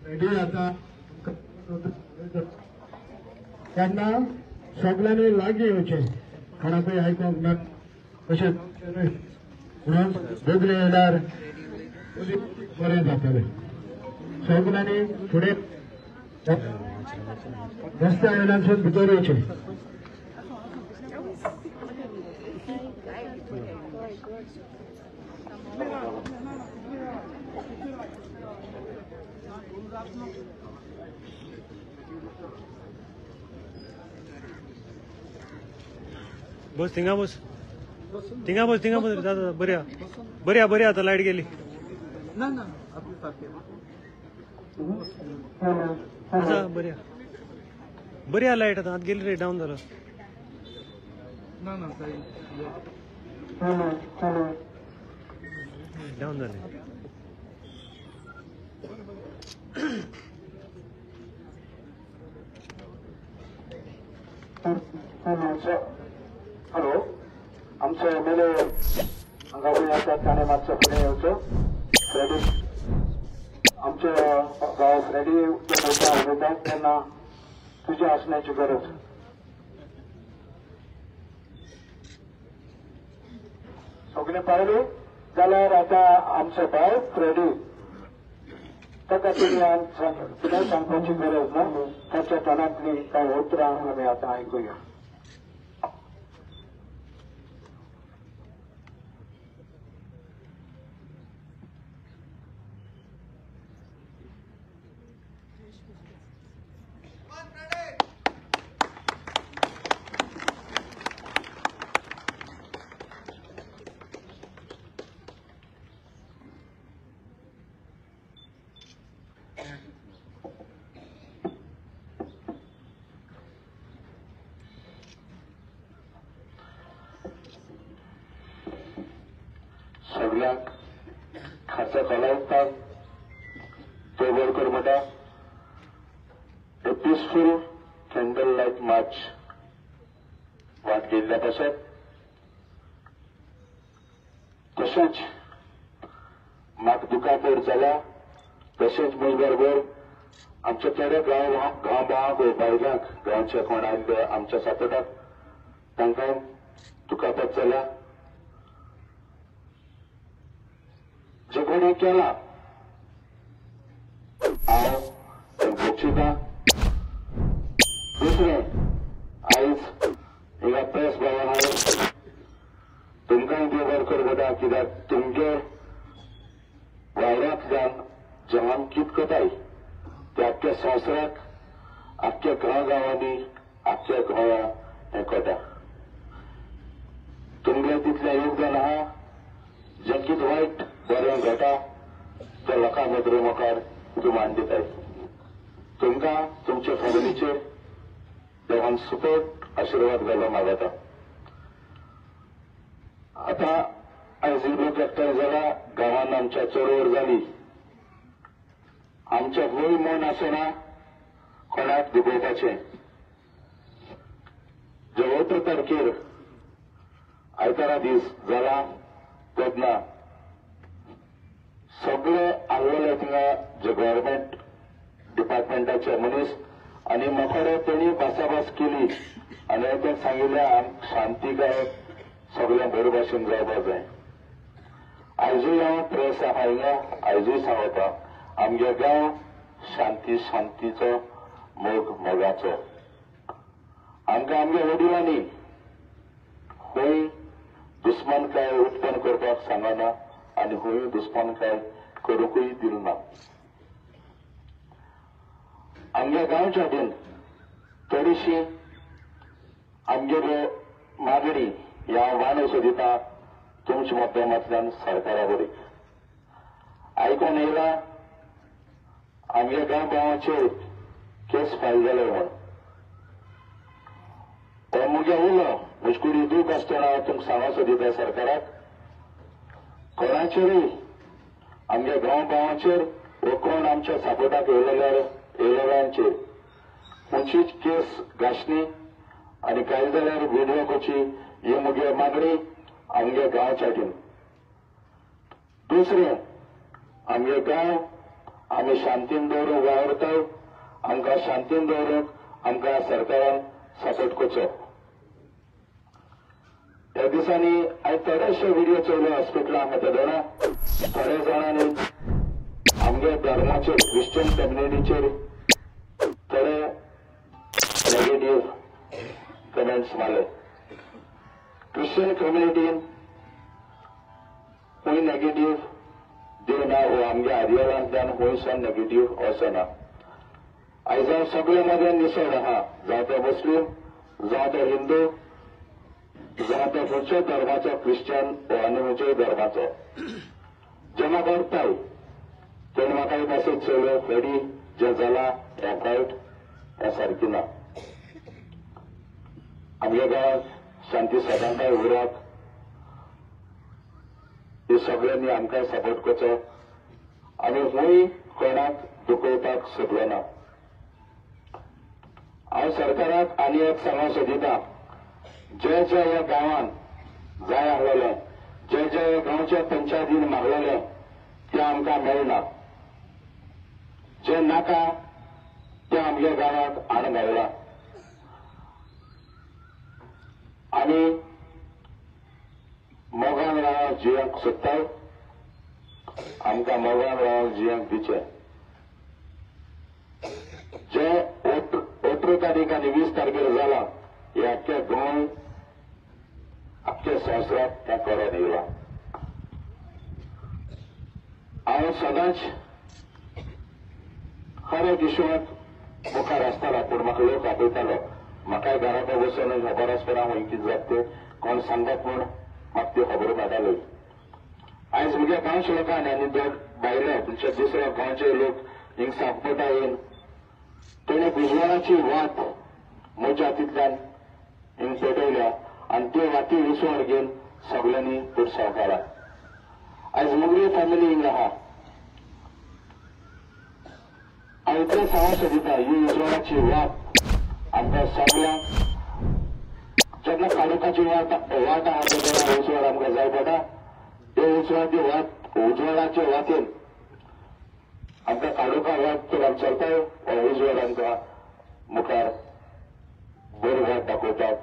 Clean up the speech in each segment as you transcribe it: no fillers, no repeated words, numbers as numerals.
Ready आता त्यांना सगळ्यांनी लागी येवचे कोणाकय आयकोंक ना तशें भोगले येयल्यार बरें जातलें सगळ्यांनी फुडें रस्त्या वयल्यानसून भितर येवचे बस थिंगा बस दादा बऱ्या आता लाईट गेली बऱ्या लाईट आता आत गेली रे डाऊन झालं डाऊन झाले हॅलो आमचे एमएलए अंगावळी आता त्याने मागच्या पुढे येवचो फ्रेडी आमचे गाव फ्रेडी मोठ्या उमेदवार त्यांना तुझ्या असण्याची गरज सगळे पाहिले जाल्यार आता आमचे भाव फ्रेडी ताका कितें सांगपाची गरज ना ताच्या तोंडांतली कांय उतरां आमी आतां आयकुया सगळ्यांक खासा कलावतात तो वरकर म्हणटा ए पीसफूल कॅन्डल लायट मार्च वाट गेल्ल्या पासत तशेंच म्हाका दुखापत जाला तशेंच म्हजे बरोबर आमच्या थोड्या गांवांक बायलांक गांवच्या कोण आयिल्ले आमच्या सापडाक तांकां दुखापत जाला जे कोणी केला हांव भोगशिता दुसरें आयज ह्या प्रेस भावान हांवें तुमकांय बी वरकर वता कित्याक तुमगे वायरांतल्यान जेवण कित कोताय ते आख्ख्या संवसाराक आख्ख्या गांवांनी आख्ख्या गोंया हें कोता तुमगे तितलें योगदान आहा जें कित वायट बरें घडटा त्या लोकां नदरे मुखार तूं मान दिताय तुमकां तुमचे फॅमिलीचेर देवान सुखद आशिर्वाद घालो मागता आतां आयज लोक एकठांय जाला गांवांत आमच्या चळवळ जाली आमचें वय मन आसना कोणाक दुखोवपाचें जे 18 तारखेर आयतारा दीस जाला तेन्ना सगळे आल्लेले थिंगा जे गव्हर्मेंट डिपार्टमेंटाचे मनीस आनी म्हाका तेणी भासाभास केली आनी ते सांगिल्लें शांतीकाय सगळें बरे भाशेन जावपा जाय आयजूय हांव प्रेस आहा हिंगा आयजूय सांगता आमगे गांव शांतीचो मोगाचो आमकां आमगे वडिलांनी खंय दुस्मानकाय उत्पन्न करपाक सांगना आनी खंय दुस्मानकाय करूंकय दिल ना आमगे गांवच्या वटेन थोडीशी आमगेर मागणी ह्या वान सोदिता तुमच्या माध्यमांतल्यान सरकारा बरी आयकून येयला आमगे गांव गांवाचेर केस फायल जाले म्हण तो मुगे उलो मुजकुडी दूख आसतना हांव तुमकां सांगो सोदिता सरकाराक कोणाचेरय आमगे गांव गांवाचेर वो कोण आमच्या सापोटाक येयलेल्यांचेर उंची केस गाशणी आणि काही जाल्यार व्हिडिओ कोची ही मुगे मागणी आमगे गांवच्याटीन. दुसरें आमगे गांव आमी शांतीन दवरूंक वावरताय. आमकां शांतीन दवरूंक आमकां सरकारान सपोर्ट करचो. ह्या दिसांनी हांवें थोडेशे व्हिडिओ चोयले हॉस्पिटलांत येतना. थोड्या जाणांनी आमगे धर्माचेर क्रिश्चन कम्युनिटीचेर थोडे नेगेटिव्ह कमेंट्स मारले. क्रिश्चन कम्युनिटीन खूंय नेगेटिव्ह दिवना वो आमगे आर्यलांतल्यान खूंयसान नेगेटिव्ह वचना. आयज हांव सगळे मदें निसड आहा. जावं तो मुस्लीम, जावं तो हिंदू, जावं तो खंयच्याय धर्माचो, क्रिश्चन वा आनी खंयच्याय धर्माचो. जेन्ना करताय तेन्ना म्हाका एक मॅसेज चोयलो, फेडी जें जालां हें वायट, हें सारकी ना. आमगे गांवांत शांती सदांकाळ उरप हे सगळ्यांनी आमकां सपोर्ट करचो आनी खूंय कोणाक दुखोवपाक सोदलो ना. हांव सरकाराक आनी एक सांगूंक सोदितां, जे जे ह्या गांवांत जाय आसलेलें, जे जे गांवच्या पंचायतीन मागलेलें तें आमकां मेळना. जे नाका तें आमगे गांवांत हाडून मेळ्ळां. आमी मोगान रावन जियेंक सोदताय. आमकां मोगान रावन जियेंक दिचें. जे 18 तारीख आनी 20 तारखेर जालां हे आख्खे गोंय, आख्खे संवसाराक तें कळोन येयलां. हांव सदांच हर एक इशूंत मुखार आसतालो, पूण म्हाका लोक आपयतालो. म्हाकाय घरांत बसून खबर आसतना खंय कितें जाता तें कोण सांगत म्हूण म्हाका त्यो खबरो मेळटाल्यो. आयज म्हज्या गांवच्या लोकांनी आनी भायल्या तुमच्या दुसऱ्या गांवचे लोक हिंग सांगपटा येवन तेणे उजवाडाची वाट म्हज्या हातींतल्यान हिंग पेटयल्या आनी त्यो वाती विसवण घेवन सगळ्यांनी पुरसांव काडला. आयज मुगली फॅमिली हिंग आहा. हांव इतलें सांगूंक सोदितां, ही उजवाडाची वाट आमकां सगळ्यांक जेन्ना काडुपाची वाट आहा तेन्ना उजवाड आमकां जाय पडटा. हे उजवाडाचे वाटेन आमकां काडुपाक वाट तर आमी चलताय. उजवाड आमकां मुखार बरी वाट दाखोवपाक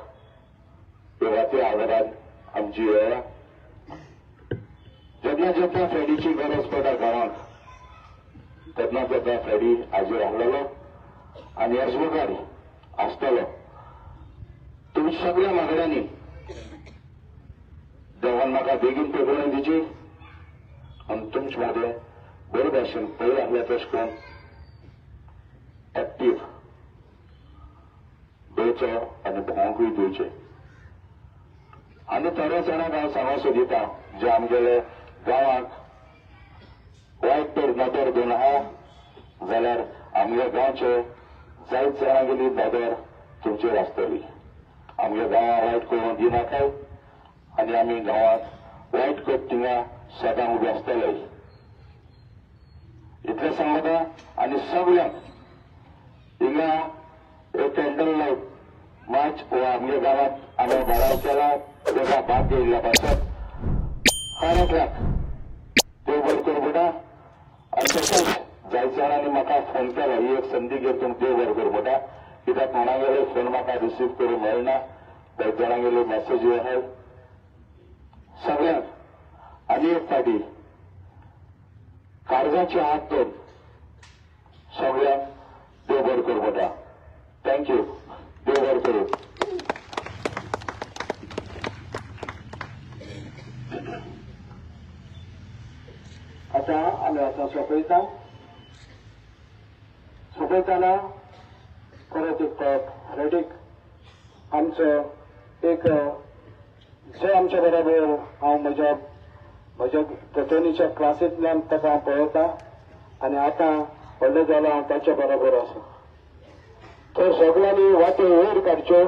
हे वाटे आदारान आमची येया. जेन्ना जेन्ना फ्रेडीची गरज पडटा गांवांत तेन्ना तेन्ना फ्रेडी हाजीर आहलेलो आनी हेज मुखार आसतलो. तुमच्या सगळ्या मागण्यांनी देवान म्हाका बेगीन पेगोवन दिची आनी तुमचे मदें बरे भाशेन पयलीं आहल्या तशें करून एक्टीव दवरचो आनी भोंवकूय दिवचें. आनी थोड्या जाणांक हांव सांगूंक सोदितां जे आमगेले गांवांत वायट तर नदर दोन आहा जाल्यार आमगे गांवचे जायत जाणांगेली नदर तुमचेर आसतली. आमगे गांवां वायट करून दिनाकाय आनी आमी गांवांत वायट करता थिंगा सदां उबे आसतले. इतलें सांगता आनी सगळ्यांक हिंगा एक कॅन्डल लायट मार्च हो आमगे गांवांत आमी भराव केला तेका भाग घेयल्ल्या पासत हर एकल्याक देव बरें करूं बेटा. आनी तशेंच जायत जाणांनी म्हाका फोन केलो, ही एक संदी घेवन तुमकां देव बरें करूं बेटा. कित्याक कोणागेले फोन म्हाका रिसीव करूंक मेळना, जायत जाणांगेल्यो मॅसेजी आहाय. सगळ्यांक आनी एक फाटी काळजाचे हात दोन सगळ्यांक देव बरें करूं बेटा. थँक्यू. देव बरें करूं. आतां आमी आतां सोंपयताना परत एक फावट रेडीक आमचो एक जे आमचे बरोबर हांव म्हज्या तेतोनीच्या क्लासींतल्यान ताका हांव पळयता आनी आतां व्हडलें जालां हांव ताचे बरोबर आसा. तो सगळ्यांनी वाट्यो वयर काडच्यो,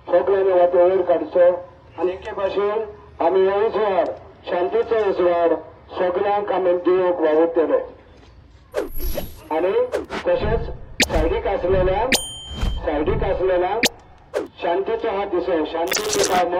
सगळ्यांनी वाट्यो वयर काडचो आनी एके भाशेन आमी हो उजवाड, शांतीचो उजवाड सगळ्यांक आमी दिवंक वावुरतले. आनी तशेंच सायडीक आसलेल्यांक सायडीक असलेला शांतीचा हा दिसय शांतीचे काम